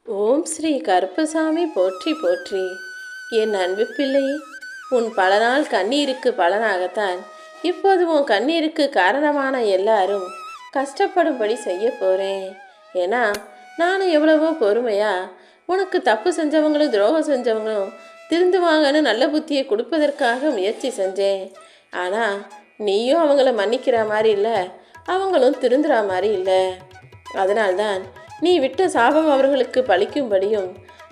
ஓம் ஸ்ரீ கருப்பசாமி போற்றி போற்றி. என் அன்பு பிள்ளையே, உன் பல நாள் கண்ணீருக்கு பலனாகத்தான் இப்போது உன் கண்ணீருக்கு காரணமான எல்லாரும் கஷ்டப்படும்படி செய்ய போகிறேன். ஏன்னா நானும் எவ்வளவோ பொறுமையா உனக்கு தப்பு செஞ்சவங்களும் துரோகம் செஞ்சவங்களும் திருந்துவாங்கன்னு நல்ல புத்தியை கொடுப்பதற்காக முயற்சி செஞ்சேன். ஆனால் நீயும் அவங்கள மன்னிக்கிற மாதிரி இல்லை, அவங்களும் திருந்துற மாதிரி இல்லை. அதனால்தான் நீ விட்ட சாபம் அவர்களுக்கு பலிக்கும்படியும்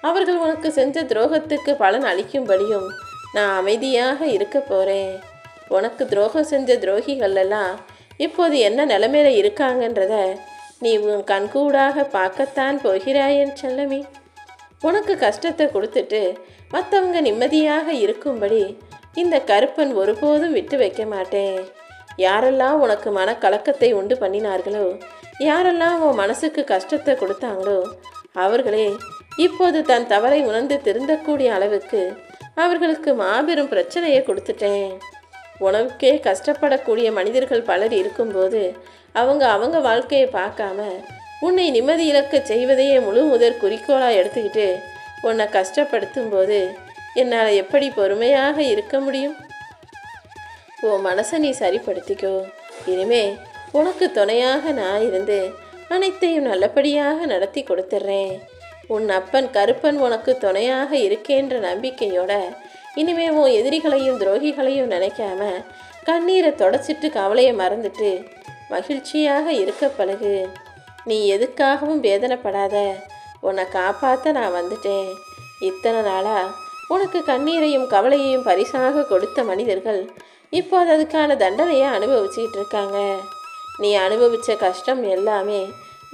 அவர்கள் உனக்கு செஞ்ச துரோகத்துக்கு பலன் அளிக்கும்படியும் நான் அமைதியாக இருக்க போகிறேன். உனக்கு துரோகம் செஞ்ச துரோகிகள் எல்லாம் இப்போது என்ன நிலைமையில இருக்காங்கன்றத நீ உன் கண்கூடாக பார்க்கத்தான் போகிறாயன் செல்லமே. உனக்கு கஷ்டத்தை கொடுத்துட்டு மற்றவங்க நிம்மதியாக இருக்கும்படி இந்த கருப்பன் ஒருபோதும் விட்டு வைக்க மாட்டேன். யாரெல்லாம் உனக்கு மனக்கலக்கத்தை உண்டு பண்ணினார்களோ, யாரெல்லாம் உன் மனசுக்கு கஷ்டத்தை கொடுத்தாங்களோ அவர்களே இப்போது தன் தவறை உணர்ந்து திருந்தக்கூடிய அளவுக்கு அவர்களுக்கு மாபெரும் பிரச்சனையை கொடுத்துட்டேன். உனக்கே கஷ்டப்படக்கூடிய மனிதர்கள் பலர் இருக்கும்போது அவங்க வாழ்க்கையை பார்க்காம உன்னை நிம்மதி இழக்க செய்வதையே முழு முதற் குறிக்கோளாக எடுத்துக்கிட்டு உன்னை கஷ்டப்படுத்தும் போது என்னால் எப்படி பொறுமையாக இருக்க முடியும்? உன் மனசை நீ சரிப்படுத்திக்கோ. இனிமே உனக்கு துணையாக நான் இருந்து அனைத்தையும் நல்லபடியாக நடத்தி கொடுத்துட்றேன். உன் அப்பன் கருப்பன் உனக்கு துணையாக இருக்கேன்ற நம்பிக்கையோட இனிமே உன் எதிரிகளையும் துரோகிகளையும் நினைக்காம கண்ணீரை தொடச்சிட்டு கவலையை மறந்துட்டு மகிழ்ச்சியாக இருக்க பழகு. நீ எதுக்காகவும் வேதனைப்படாத. உன்னை காப்பாற்ற நான் வந்துட்டேன். இத்தனை நாளாக உனக்கு கண்ணீரையும் கவலையையும் பரிசாக கொடுத்த மனிதர்கள் இப்போது அதுக்கான தண்டனையை அனுபவிச்சுக்கிட்டு இருக்காங்க. நீ அனுபவித்த கஷ்டம் எல்லாமே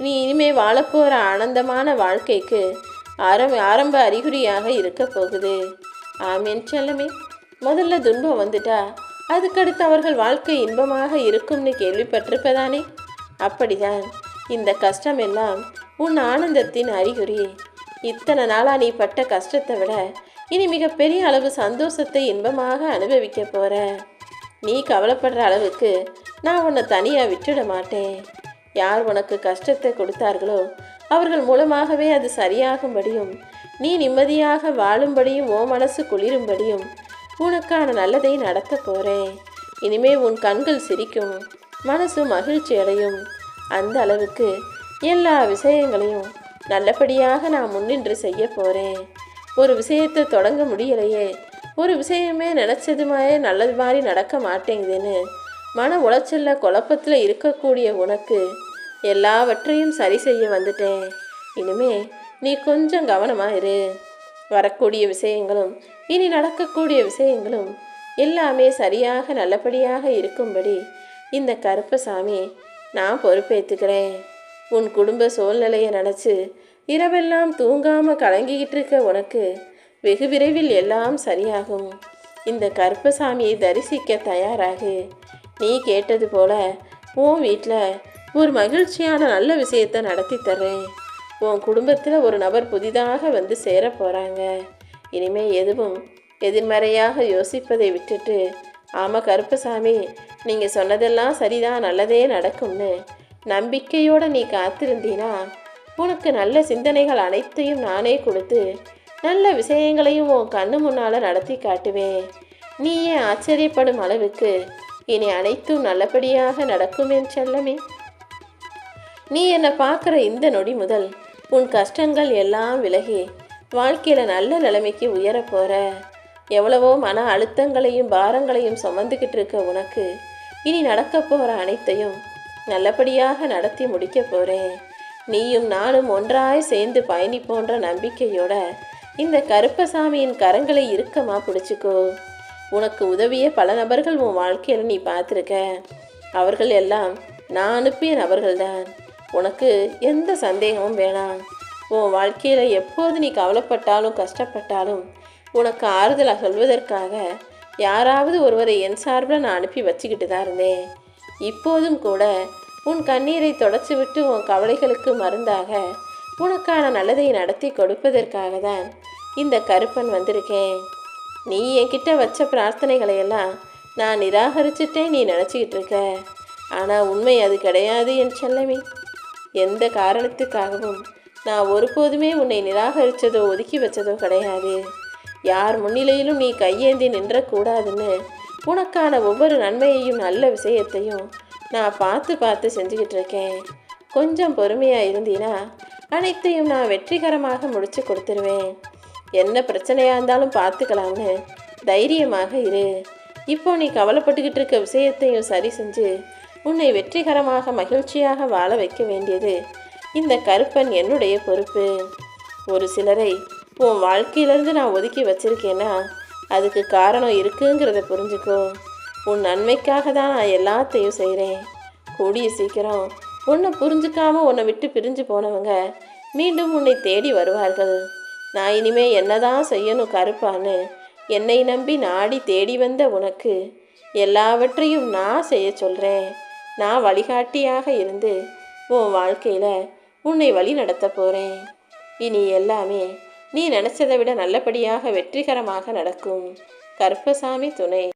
நீ இனிமே வாழப்போகிற ஆனந்தமான வாழ்க்கைக்கு ஆரம்ப அறிகுறியாக இருக்க போகுது. ஆமீன் செல்லமே. முதல்ல துன்பம் வந்துட்டா அதுக்கடுத்து அவர்கள் வாழ்க்கை இன்பமாக இருக்கும்னு கேள்விப்பட்டிருப்பதானே? அப்படிதான் இந்த கஷ்டம் எல்லாம் உன் ஆனந்தத்தின் அறிகுறி. இத்தனை நாளாக நீ பட்ட கஷ்டத்தை விட இனி மிகப்பெரிய அளவு சந்தோஷத்தை இன்பமாக அனுபவிக்க போகிற. நீ கவலைப்படுற அளவுக்கு நான் உன்னை தனியாக விட்டுட மாட்டேன். யார் உனக்கு கஷ்டத்தை கொடுத்தார்களோ அவர்கள் மூலமாகவே அது சரியாகும்படியும் நீ நிம்மதியாக வாழும்படியும் ஓ மனசு குளிரும்படியும் உனக்கான நல்லதை நடத்த போகிறேன். இனிமே உன் கண்கள் சிரிக்கும், மனசு மகிழ்ச்சி அடையும். அந்த அளவுக்கு எல்லா விஷயங்களையும் நல்லபடியாக நான் முன்னின்று செய்ய போகிறேன். ஒரு விஷயத்தை தொடங்க முடியலையே, ஒரு விஷயமே நினச்சதுமாயே நல்லது மாதிரி நடக்க மாட்டேங்குதுன்னு மன உளைச்சல்ல குழப்பத்தில் இருக்கக்கூடிய உனக்கு எல்லாவற்றையும் சரி செய்ய வந்துட்டேன். இனிமே நீ கொஞ்சம் கவனமாக இரு. வரக்கூடிய விஷயங்களும் இனி நடக்கக்கூடிய விஷயங்களும் எல்லாமே சரியாக நல்லபடியாக இருக்கும்படி இந்த கருப்பசாமி நான் பொறுப்பேற்றுக்கிறேன். உன் குடும்ப சூழ்நிலையை நினச்சி இரவெல்லாம் தூங்காமல் கலங்கிக்கிட்டு இருக்க உனக்கு வெகு விரைவில் எல்லாம் சரியாகும். இந்த கருப்பசாமியை தரிசிக்க தயாராகு. நீ கேட்டது போல உன் வீட்டில் ஒரு மகிழ்ச்சியான நல்ல விஷயத்தை நடத்தி தர்றேன். உன் குடும்பத்தில் ஒரு நபர் புதிதாக வந்து சேர போகிறாங்க. இனிமே எதுவும் எதிர்மறையாக யோசிப்பதை விட்டுட்டு, ஆமாம் கருப்பசாமி, நீங்கள் சொன்னதெல்லாம் சரிதான், நல்லதே நடக்கும்னு நம்பிக்கையோடு நீ காத்திருந்தீனா உனக்கு நல்ல சிந்தனைகள் அனைத்தையும் நானே கொடுத்து நல்ல விஷயங்களையும் உன் கண்ணு முன்னால் நடத்தி காட்டுவேன். நீயே ஆச்சரியப்படும் அளவுக்கு இனி அனைத்தும் நல்லபடியாக நடக்கும் என் செல்லமே. நீ என்னை பார்க்குற இந்த நொடி முதல் உன் கஷ்டங்கள் எல்லாம் விலகி வாழ்க்கையில் நல்ல நிலைமைக்கு உயரப்போகிற. எவ்வளவோ மன அழுத்தங்களையும் பாரங்களையும் சுமந்துக்கிட்டு இருக்க உனக்கு இனி நடக்க போகிற அனைத்தையும் நல்லபடியாக நடத்தி முடிக்க போகிறேன். நீயும் நானும் ஒன்றாய் சேர்ந்து பயணிப்போன்ற நம்பிக்கையோட இந்த கருப்பசாமியின் கரங்களை இறுக்கமாக பிடிச்சிக்கோ. உனக்கு உதவிய பல நபர்கள் உன் வாழ்க்கையில் நீ பார்த்துருக்க. அவர்கள் எல்லாம் நான் அனுப்பிய நபர்கள்தான். உனக்கு எந்த சந்தேகமும் வேணாம். உன் வாழ்க்கையில் எப்போது நீ கவலைப்பட்டாலும் கஷ்டப்பட்டாலும் உனக்கு ஆறுதலாக சொல்வதற்காக யாராவது ஒருவரை என் சார்பில் நான் அனுப்பி வச்சுக்கிட்டு தான் இருந்தேன். இப்போதும் கூட உன் கண்ணீரை தொடச்சி விட்டு உன் கவலைகளுக்கு மருந்தாக உனக்கான நல்லதை நடத்தி கொடுப்பதற்காக தான் இந்த கருப்பன் வந்திருக்கேன். நீ என்கிட்ட வச்ச பிரார்த்தனைகளையெல்லாம் நான் நிராகரிச்சுட்டேன் நீ நினச்சிக்கிட்டு இருக்க. ஆனால் உண்மை அது கிடையாது என் செல்லமே. எந்த காரணத்துக்காகவும் நான் ஒருபோதுமே உன்னை நிராகரித்ததோ ஒதுக்கி வச்சதோ கிடையாது. யார் முன்னிலையிலும் நீ கையேந்தி நின்றக்கூடாதுன்னு உனக்கான ஒவ்வொரு நன்மையையும் நல்ல விஷயத்தையும் நான் பார்த்து பார்த்து செஞ்சுக்கிட்டு இருக்கேன். கொஞ்சம் பொறுமையாக இருந்தீனா அனைத்தையும் நான் வெற்றிகரமாக முடிச்சு கொடுத்துருவேன். என்ன பிரச்சனையாக இருந்தாலும் பார்த்துக்கலாம்னு தைரியமாக இரு. இப்போ நீ கவலைப்பட்டுக்கிட்டு இருக்க விஷயத்தையும் சரி செஞ்சு உன்னை வெற்றிகரமாக மகிழ்ச்சியாக வாழ வைக்க வேண்டியது இந்த கருப்பன் என்னுடைய பொறுப்பு. ஒரு சிலரை உன் வாழ்க்கையிலேருந்து நான் ஒதுக்கி வச்சிருக்கேன்னா அதுக்கு காரணம் இருக்குங்கிறத புரிஞ்சுக்கோ. உன் நன்மைக்காக தான் நான் எல்லாத்தையும் செய்கிறேன். கூடிய சீக்கிரம் உன்னை புரிஞ்சுக்காம உன்னை விட்டு பிரிஞ்சு போனவங்க மீண்டும் உன்னை தேடி வருவார்கள். நான் இனிமே என்னதான் செய்யணும் கருப்பான்னு என்னை நம்பி நாடி தேடி வந்த உனக்கு எல்லாவற்றையும் நான் செய்ய சொல்கிறேன். நான் வழிகாட்டியாக இருந்து உன் வாழ்க்கையில் உன்னை வழி நடத்த போகிறேன். இனி எல்லாமே நீ நினச்சதை விட நல்லபடியாக வெற்றிகரமாக நடக்கும். கருப்பசாமி துணை.